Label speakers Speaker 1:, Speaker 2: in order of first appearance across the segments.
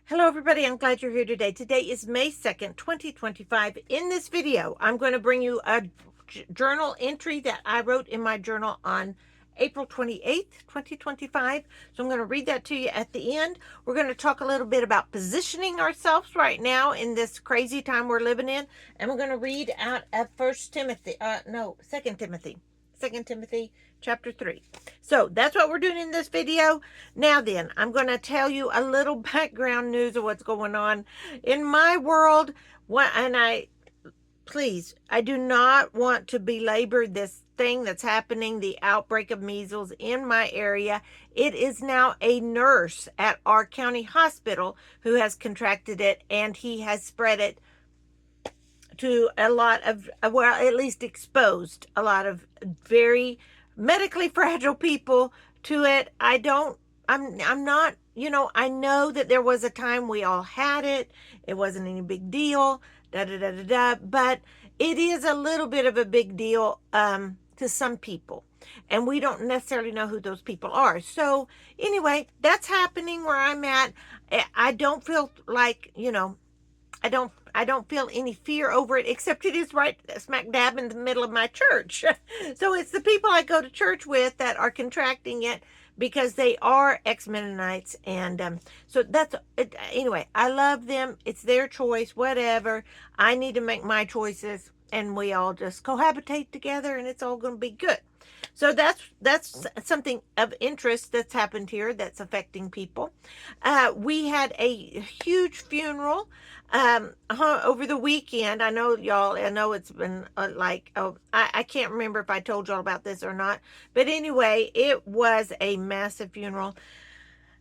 Speaker 1: Hello everybody, I'm glad you're here today. Today is May 2nd, 2025. In this video, I'm going to bring you a journal entry that I wrote in my journal on April 28th, 2025. So I'm going to read that to you at the end. We're going to talk a little bit about positioning ourselves right now in this crazy time we're living in. And we're going to read out of Second Timothy. 2 Timothy chapter 3. So that's what we're doing in this video. Now then, I'm going to tell you a little background news of what's going on in my world. Please, I do not want to belabor this thing that's happening, the outbreak of measles in my area. It is now a nurse at our county hospital who has contracted it, and he has spread it to a lot of, well, at least exposed a lot of very medically fragile people to it. I'm not, I know that there was a time we all had it. It wasn't any big deal, but it is a little bit of a big deal to some people. And we don't necessarily know who those people are. So anyway, that's happening where I'm at. I don't feel like, I don't feel any fear over it, except it is right smack dab in the middle of my church. So it's the people I go to church with that are contracting it because they are ex-Mennonites. And so that's it. Anyway, I love them. It's their choice, whatever. I need to make my choices, and we all just cohabitate together, and it's all going to be good. So that's something of interest that's happened here that's affecting people. We had a huge funeral over the weekend. I know y'all, I know it's been I can't remember if I told y'all about this or not, but anyway, it was a massive funeral.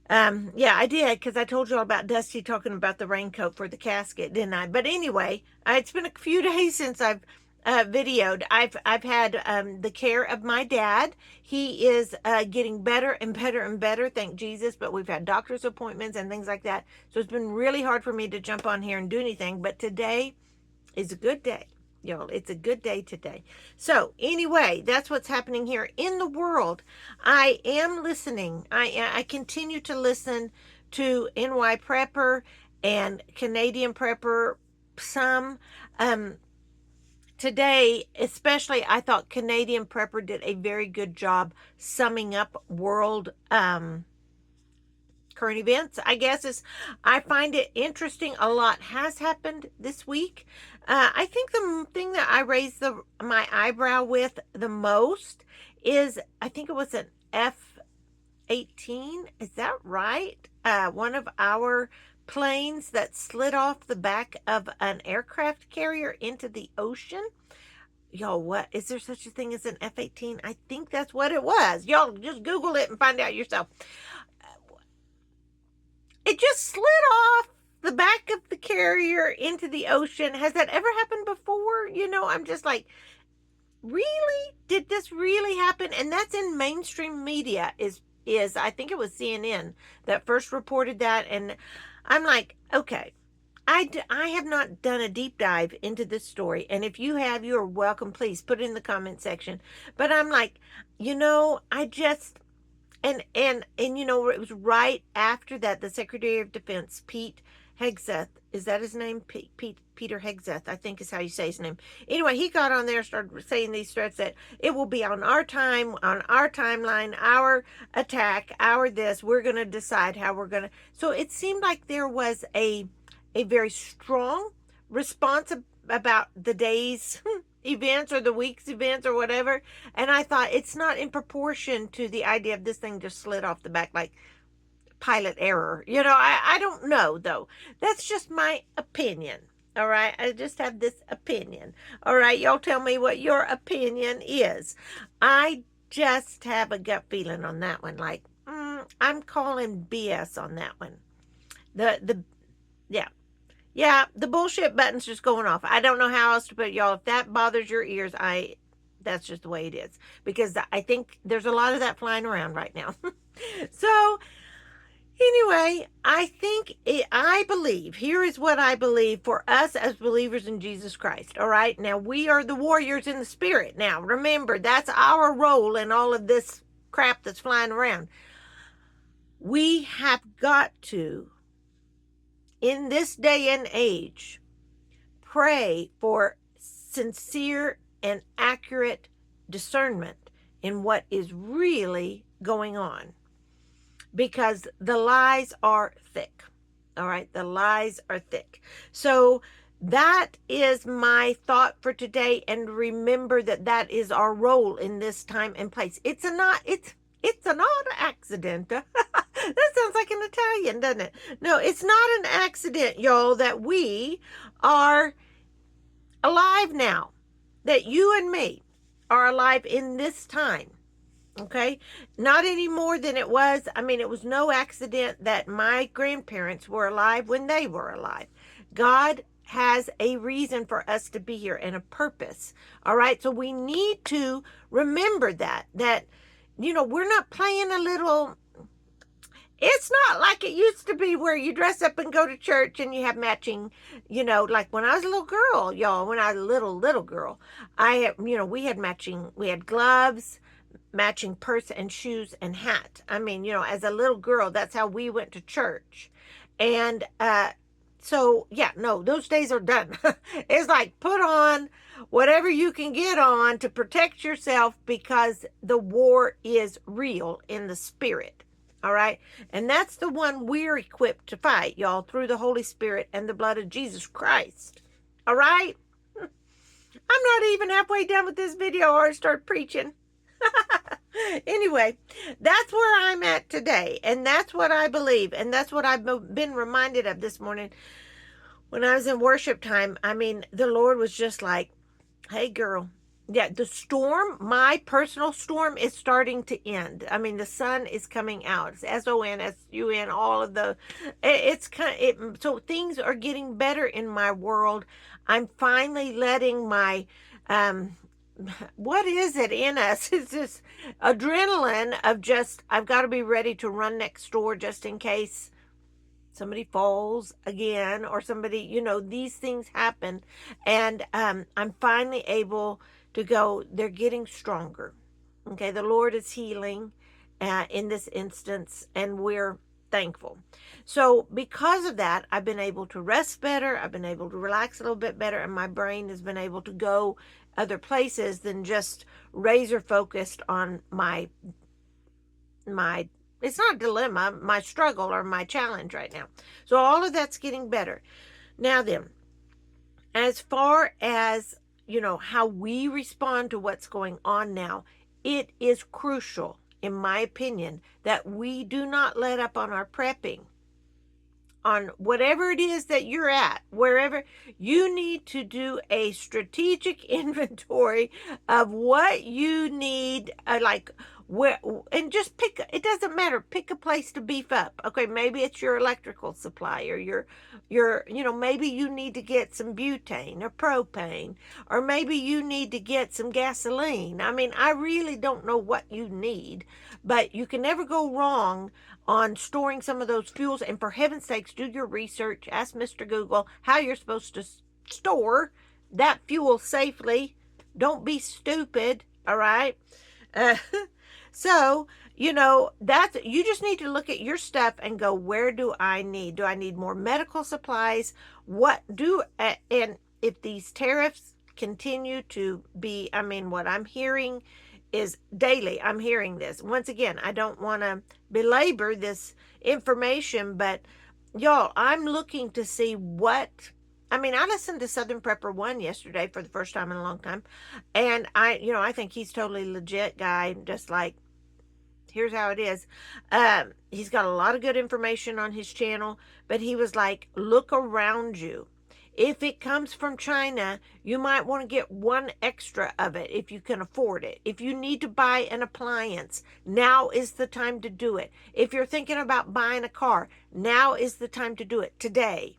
Speaker 1: Yeah, I did, because I told you all about Dusty talking about the raincoat for the casket, didn't I? But anyway, it's been a few days since I've videoed. I've had the care of my dad. He is getting better and better and better, thank Jesus. But we've had doctor's appointments and things like that, so it's been really hard for me to jump on here and do anything. But today is a good day, y'all. It's a good day today. So anyway, that's what's happening here in the world. I am listening. I continue to listen to NY Prepper and Canadian Prepper some. Today, especially, I thought Canadian Prepper did a very good job summing up world current events, I guess. I find it interesting. A lot has happened this week. I think the thing that I raised my eyebrow with the most is, I think it was an F-18. Is that right? One of our planes that slid off the back of an aircraft carrier into the ocean. Y'all, what is there such a thing as an F-18? I think that's what it was. Y'all just Google it and find out yourself. It just slid off the back of the carrier into the ocean. Has that ever happened before? I'm just like, really? Did this really happen? And that's in mainstream media. Is I think it was CNN that first reported that. And I'm like, okay, I have not done a deep dive into this story. And if you have, you are welcome. Please put it in the comment section. But I'm like, I just, and it was right after that, the Secretary of Defense, Pete Hegseth, is that his name? Peter Hegseth, I think is how you say his name. Anyway, he got on there, started saying these threats that it will be on our time, on our timeline, our attack, our this. We're going to decide how we're going to. So it seemed like there was a very strong response about the day's events or the week's events or whatever. And I thought it's not in proportion to the idea of this thing just slid off the back like pilot error. I don't know, though. That's just my opinion. All right. I just have this opinion. All right. Y'all tell me what your opinion is. I just have a gut feeling on that one. Like, I'm calling BS on that one. Yeah. Yeah, the bullshit button's just going off. I don't know how else to put it, y'all. If that bothers your ears, that's just the way it is. Because I think there's a lot of that flying around right now. So, anyway, I believe, here is what I believe for us as believers in Jesus Christ. All right? Now, we are the warriors in the spirit. Now, remember, that's our role in all of this crap that's flying around. We have got to in this day and age, pray for sincere and accurate discernment in what is really going on, because the lies are thick. All right, the lies are thick. So that is my thought for today, and remember that that is our role in this time and place. It's not an accident. That sounds like an Italian, doesn't it? No, it's not an accident, y'all, that we are alive now, that you and me are alive in this time. Okay, not any more than it was. I mean, it was no accident that my grandparents were alive when they were alive. God has a reason for us to be here and a purpose. All right, so we need to remember that we're not playing a little. It's not like it used to be where you dress up and go to church and you have matching, like when I was a little girl, y'all, when I was a little girl, we had matching, we had gloves, matching purse and shoes and hat. I mean, as a little girl, that's how we went to church. And so, yeah, no, those days are done. It's like put on whatever you can get on to protect yourself, because the war is real in the spirit. All right. And that's the one we're equipped to fight, y'all, through the Holy Spirit and the blood of Jesus Christ. All right. I'm not even halfway done with this video or I start preaching. Anyway, that's where I'm at today. And that's what I believe. And that's what I've been reminded of this morning when I was in worship time. I mean, the Lord was just like, hey, girl. Yeah, the storm, my personal storm, is starting to end. I mean, the sun is coming out. It's SON, SUN, all of the, it's kind of, so things are getting better in my world. I'm finally letting my, what is it in us? It's this adrenaline of just, I've got to be ready to run next door just in case somebody falls again, or somebody, these things happen. And I'm finally able to go, they're getting stronger. Okay, the Lord is healing in this instance, and we're thankful. So because of that, I've been able to rest better. I've been able to relax a little bit better, and my brain has been able to go other places than just razor focused on my it's not a dilemma, my struggle or my challenge right now. So all of that's getting better. Now then, as far as, how we respond to what's going on now, it is crucial, in my opinion, that we do not let up on our prepping. On whatever it is that you're at, wherever, you need to do a strategic inventory of what you need, where, and just it doesn't matter, pick a place to beef up. Okay, maybe it's your electrical supply, or maybe you need to get some butane or propane, or maybe you need to get some gasoline. I mean, I really don't know what you need, but you can never go wrong on storing some of those fuels. And for heaven's sakes, do your research. Ask Mr. Google how you're supposed to store that fuel safely. Don't be stupid, all right? So, that's, you just need to look at your stuff and go, where do I need? Do I need more medical supplies? And if these tariffs continue to be, I mean, what I'm hearing is daily, I'm hearing this. Once again, I don't want to belabor this information, but y'all, I'm looking to see I listened to Southern Prepper 1 yesterday for the first time in a long time. And I think he's totally legit guy, just like, here's how it is. He's got a lot of good information on his channel, but he was like, look around you. If it comes from China, you might want to get one extra of it if you can afford it. If you need to buy an appliance, now is the time to do it. If you're thinking about buying a car, now is the time to do it, today.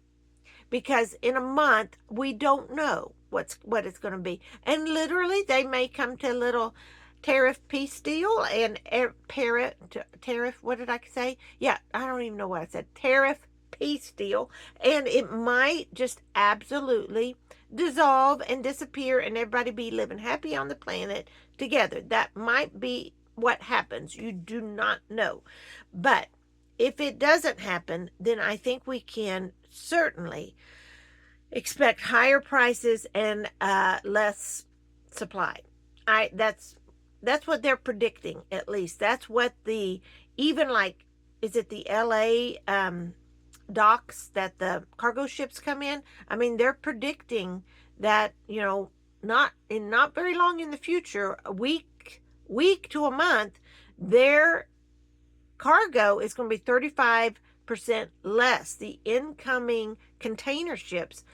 Speaker 1: Because in a month, we don't know what it's going to be. And literally, they may come to a little tariff peace deal and tariff, what did I say? Yeah, I don't even know what I said. Tariff peace deal, and it might just absolutely dissolve and disappear, and everybody be living happy on the planet together. That might be what happens. You do not know. But if it doesn't happen, then I think we can certainly expect higher prices and less supply. I that's what they're predicting. At least that's what the even like is it the L.A. Docks that the cargo ships come in? I mean, they're predicting that not very long in the future, a week to a month, their cargo is going to be 35% less. The incoming container ships,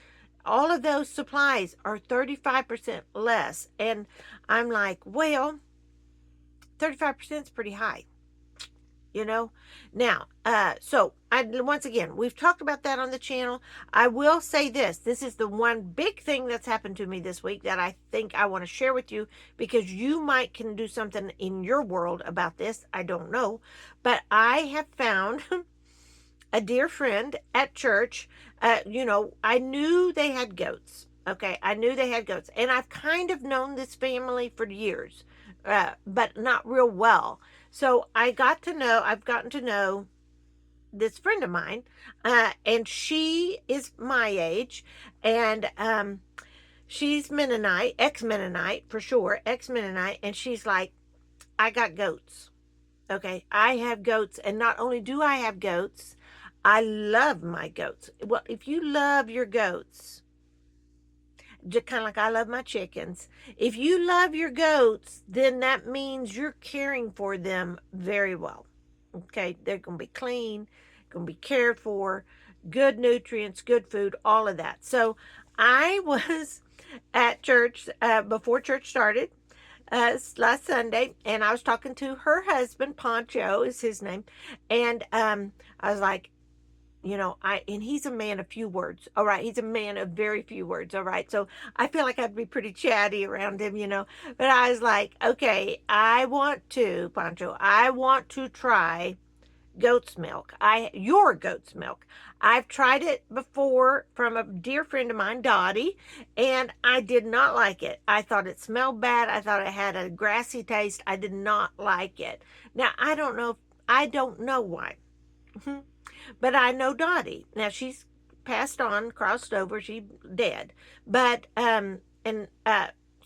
Speaker 1: all of those supplies are 35% less. And I'm like, well, 35% is pretty high, you know. Now, so I once again, we've talked about that on the channel. I will say this is the one big thing that's happened to me this week that I think I want to share with you, because you might can do something in your world about this. I don't know, but I have found a dear friend at church. I knew they had goats. Okay, I knew they had goats, and I've kind of known this family for years, but not real well. So I've gotten to know this friend of mine, and she is my age, and she's Mennonite, ex-Mennonite for sure, ex-Mennonite, and she's like, I got goats. Okay, I have goats, and not only do I have goats, I love my goats. Well, if you love your goats, just kind of like I love my chickens, if you love your goats, then that means you're caring for them very well. Okay, they're going to be clean, going to be cared for, good nutrients, good food, all of that. So I was at church before church started last Sunday, and I was talking to her husband. Poncho is his name, and I was like, and he's a man of few words. All right, he's a man of very few words. All right, so I feel like I'd be pretty chatty around him. But I was like, okay, Poncho, I want to try goat's milk. Your goat's milk. I've tried it before from a dear friend of mine, Dottie, and I did not like it. I thought it smelled bad. I thought it had a grassy taste. I did not like it. Now, I don't know why. But I know Dottie. Now she's passed on, crossed over, she dead. But and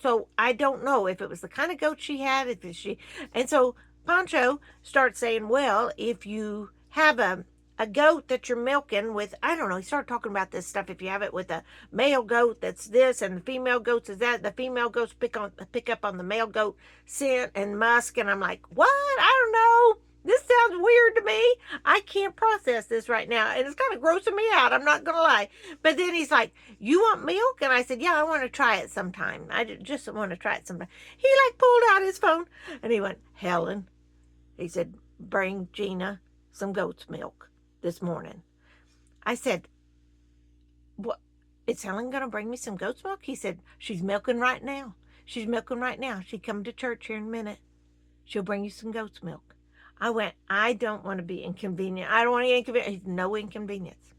Speaker 1: so I don't know if it was the kind of goat she had, and so Pancho starts saying, well, if you have a goat that you're milking with, I don't know, he started talking about this stuff. If you have it with a male goat that's this and the female goats is that, the female goats pick up on the male goat scent and musk, and I'm like, what? I don't know. This sounds weird to me. I can't process this right now. And it's kind of grossing me out. I'm not going to lie. But then he's like, you want milk? And I said, yeah, I want to try it sometime. I just want to try it sometime. He like pulled out his phone and he went, Helen, he said, bring Gina some goat's milk this morning. I said, what? Is Helen going to bring me some goat's milk? He said, she's milking right now. She's milking right now. She's coming to church here in a minute. She'll bring you some goat's milk. I went, I don't want to be inconvenient. I don't want to be inconvenient. No inconvenience.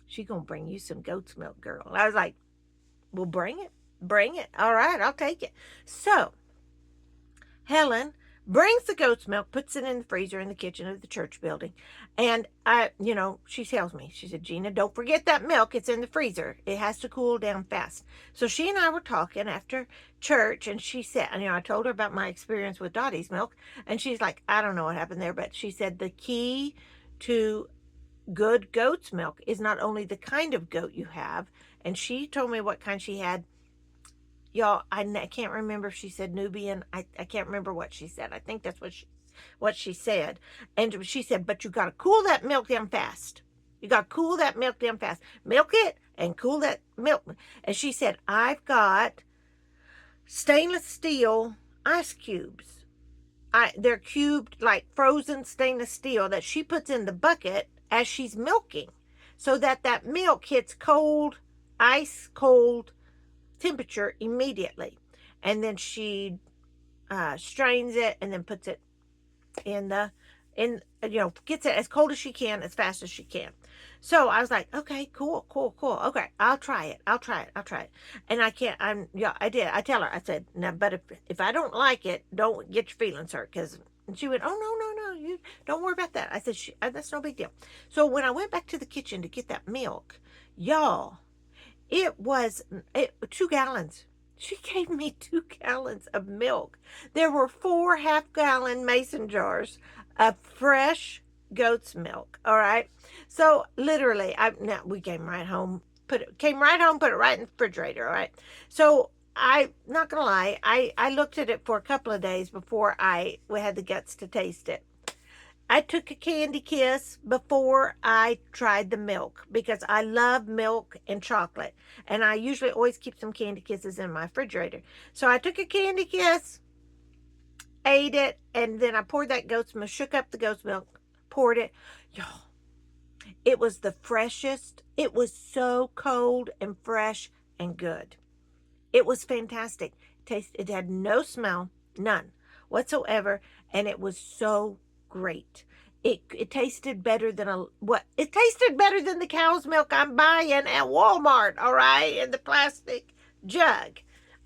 Speaker 1: She's going to bring you some goat's milk, girl. And I was like, well, bring it. Bring it. All right, I'll take it. So, Helen brings the goat's milk, puts it in the freezer in the kitchen of the church building. And she tells me, she said, Gina, don't forget that milk. It's in the freezer. It has to cool down fast. So she and I were talking after church, and she said, I told her about my experience with Dottie's milk, and she's like, I don't know what happened there, but she said the key to good goat's milk is not only the kind of goat you have, and she told me what kind she had. Y'all, I can't remember if she said Nubian. I can't remember what she said. I think that's what she said. And she said, but you got to cool that milk down fast. You got to cool that milk down fast. Milk it and cool that milk. And she said, I've got stainless steel ice cubes. They're cubed like frozen stainless steel that she puts in the bucket as she's milking, so that milk hits cold, ice cold temperature immediately. And then she strains it and then puts it gets it as cold as she can, as fast as she can. So I was like, okay, cool. Okay, I'll try it. And I did. I tell her, I said, no, but if I don't like it, don't get your feelings hurt, because And she went, oh, no, you don't worry about that. I said, that's no big deal. So when I went back to the kitchen to get that milk, y'all, it was 2 gallons. She gave me 2 gallons of milk. There were 4 half-gallon mason jars of fresh goat's milk. All right. So literally, we came right home, put it right in the refrigerator. All right. So I, not gonna lie, I looked at it for a couple of days before we had the guts to taste it. I took a candy kiss before I tried the milk because I love milk and chocolate. And I usually always keep some candy kisses in my refrigerator. So I took a candy kiss, ate it, and then I poured that goat's milk, shook up the goat's milk, poured it. Y'all, it was the freshest. It was so cold and fresh and good. It was fantastic. It had no smell, none whatsoever, and it was so great. It tasted better than it tasted better than the cow's milk I'm buying at Walmart, all right, in the plastic jug.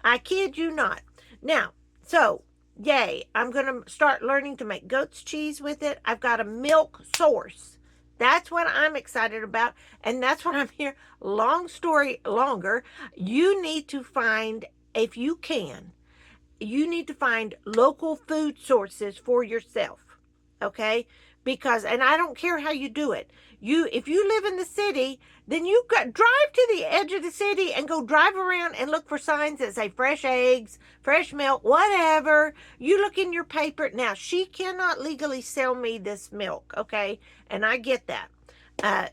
Speaker 1: I kid you not. Now, so yay, I'm gonna start learning to make goat's cheese with it. I've got a milk source. That's what I'm excited about. And that's what I'm here. Long story longer. You need to find, if you can, you need to find local food sources for yourself. Okay? Because, and I don't care how you do it. If you live in the city, then you drive to the edge of the city and go drive around and look for signs that say fresh eggs, fresh milk, whatever. You look in your paper. Now, she cannot legally sell me this milk, okay? And I get that.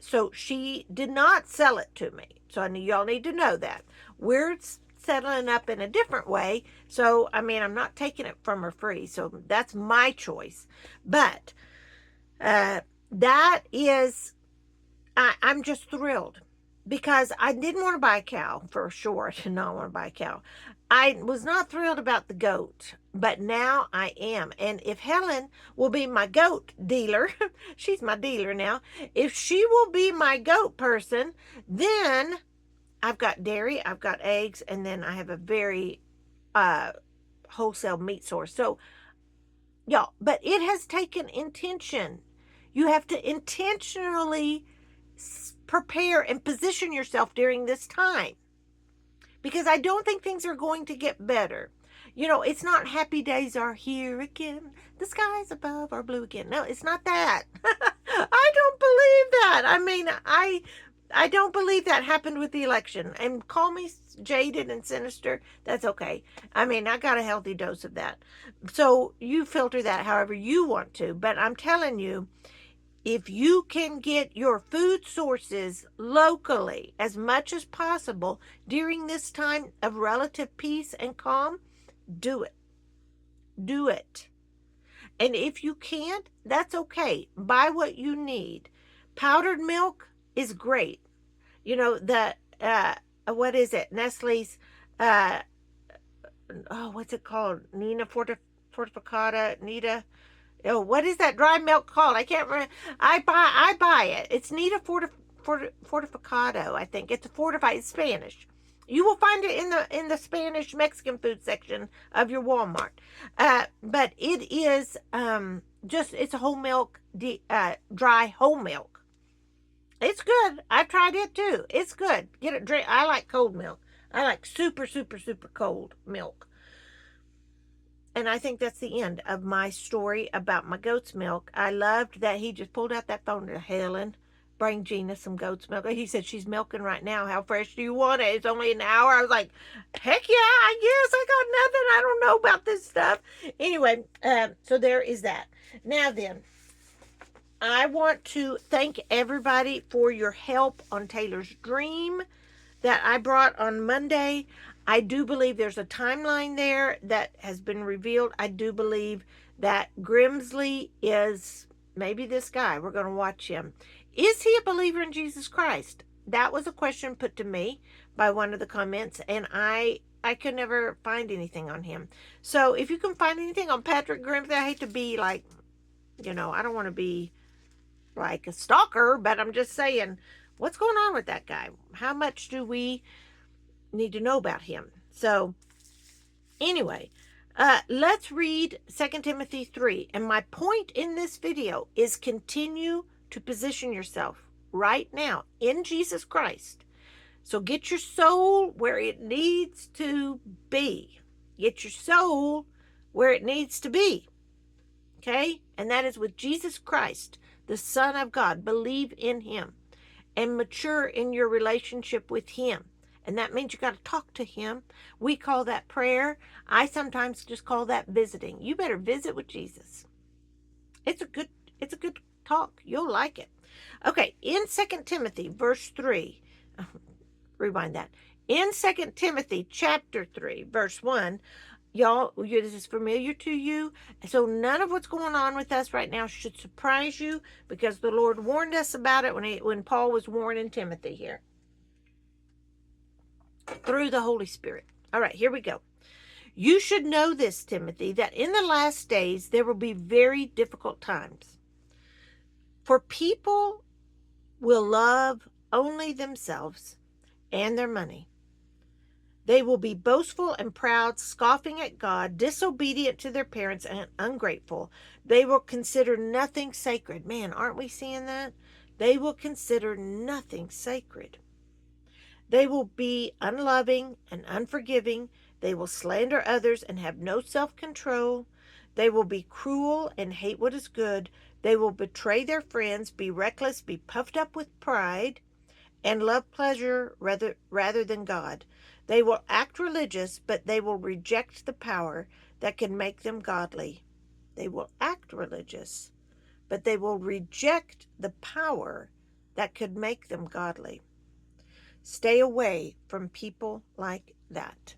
Speaker 1: So she did not sell it to me. So y'all need to know that. We're settling up in a different way. So, I mean, I'm not taking it from her free. So that's my choice. But that is, I'm just thrilled because I didn't want to buy a cow for sure. I did not want to buy a cow. I was not thrilled about the goat, but now I am. And if Helen will be my goat dealer, she's my dealer now. If she will be my goat person, then I've got dairy, I've got eggs, and then I have a very wholesale meat source. So, y'all, but it has taken intention. You have to intentionally prepare and position yourself during this time, because I don't think things are going to get better. You know, it's not happy days are here again. The skies above are blue again. No, it's not that. I don't believe that. I mean, I don't believe that happened with the election. And call me jaded and sinister. That's okay. I mean, I got a healthy dose of that. So you filter that however you want to. But I'm telling you, if you can get your food sources locally as much as possible during this time of relative peace and calm, do it. Do it. And if you can't, that's okay. Buy what you need. Powdered milk is great. You know, what is it? Nestle's, what's it called? Fortificata, Nita. Oh, what is that dry milk called? I can't remember. I buy it. It's Nita Fortificado, I think. It's fortified. It's Spanish. You will find it in the Spanish Mexican food section of your Walmart. But it is it's a whole milk, dry whole milk. It's good. I've tried it too. It's good. Get it. Drink. I like cold milk. I like super, super, super cold milk. And I think that's the end of my story about my goat's milk. I loved that he just pulled out that phone to Helen, bring Gina some goat's milk. He said, she's milking right now. How fresh do you want it? It's only an hour. I was like, heck yeah, I guess. I got nothing. I don't know about this stuff. Anyway, so there is that. Now then, I want to thank everybody for your help on Taylor's dream that I brought on Monday. I do believe there's a timeline there that has been revealed. I do believe that Grimsley is maybe this guy. We're going to watch him. Is he a believer in Jesus Christ? That was a question put to me by one of the comments, and I could never find anything on him. So if you can find anything on Patrick Grimsley, I hate to be like, I don't want to be like a stalker, but I'm just saying, what's going on with that guy? How much do we need to know about him? So anyway, Let's read 2 Timothy 3. And my point in this video is continue to position yourself right now in Jesus Christ. So get your soul where it needs to be. Get your soul where it needs to be. Okay? And that is with Jesus Christ, the Son of God. Believe in him and mature in your relationship with him. And that means you got to talk to him. We call that prayer. I sometimes just call that visiting. You better visit with Jesus. It's a good talk. You'll like it. Okay, in 2 Timothy verse 3. Rewind that. In 2 Timothy chapter 3 verse 1, y'all, this is familiar to you. So none of what's going on with us right now should surprise you, because the Lord warned us about it when Paul was warning Timothy here through the Holy Spirit. All right, here we go. You should know this, Timothy, that in the last days there will be very difficult times. For people will love only themselves and their money. They will be boastful and proud, scoffing at God, disobedient to their parents, and ungrateful. They will consider nothing sacred. Man, aren't we seeing that? They will consider nothing sacred. They will be unloving and unforgiving. They will slander others and have no self-control. They will be cruel and hate what is good. They will betray their friends, be reckless, be puffed up with pride, and love pleasure rather than God. They will act religious, but they will reject the power that can make them godly. They will act religious, but they will reject the power that could make them godly. Stay away from people like that.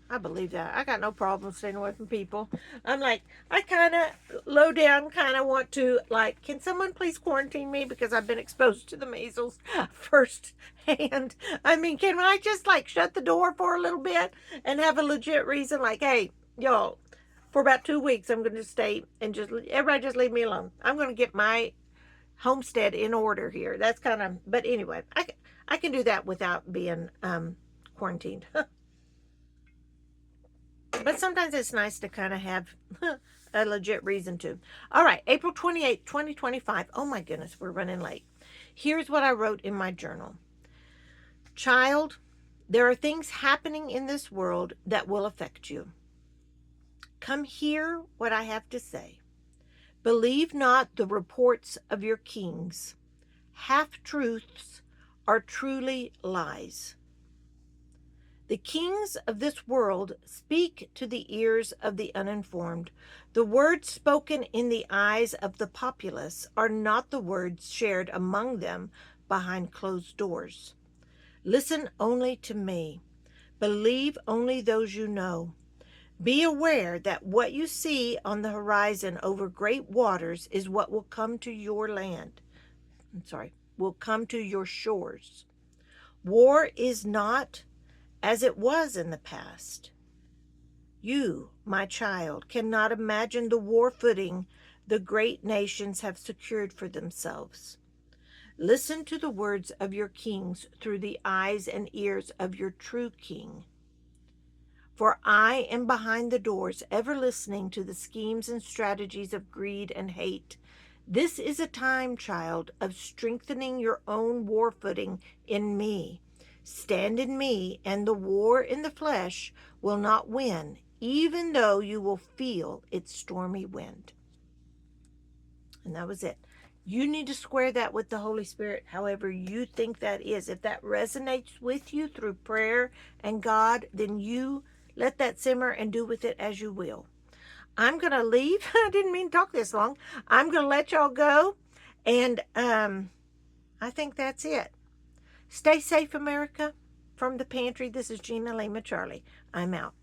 Speaker 1: I believe that. I got no problem staying away from people. I'm like, I kind of, low down, kind of want to, like, can someone please quarantine me because I've been exposed to the measles firsthand? I mean, can I just, like, shut the door for a little bit and have a legit reason? Like, hey, y'all, for about 2 weeks, I'm going to stay and just, everybody just leave me alone. I'm going to get my homestead in order here. That's kind of, but anyway, I can do that without being quarantined. But sometimes it's nice to kind of have a legit reason to. All right, April 28th, 2025. Oh my goodness, we're running late. Here's what I wrote in my journal. Child, there are things happening in this world that will affect you. Come hear what I have to say. Believe not the reports of your kings. Half-truths are truly lies. The kings of this world speak to the ears of the uninformed. The words spoken in the eyes of the populace are not the words shared among them behind closed doors. Listen only to me. Believe only those you know. Be aware that what you see on the horizon over great waters is what will come to your land. Will come to your shores. War is not as it was in the past. You, my child, cannot imagine the war footing the great nations have secured for themselves. Listen to the words of your kings through the eyes and ears of your true king. For I am behind the doors, ever listening to the schemes and strategies of greed and hate. This is a time, child, of strengthening your own war footing in me. Stand in me, and the war in the flesh will not win, even though you will feel its stormy wind. And that was it. You need to square that with the Holy Spirit, however you think that is. If that resonates with you through prayer and God, then you let that simmer and do with it as you will. I'm going to leave. I didn't mean to talk this long. I'm going to let y'all go. And I think that's it. Stay safe, America. From the pantry, this is Gina Lima Charlie. I'm out.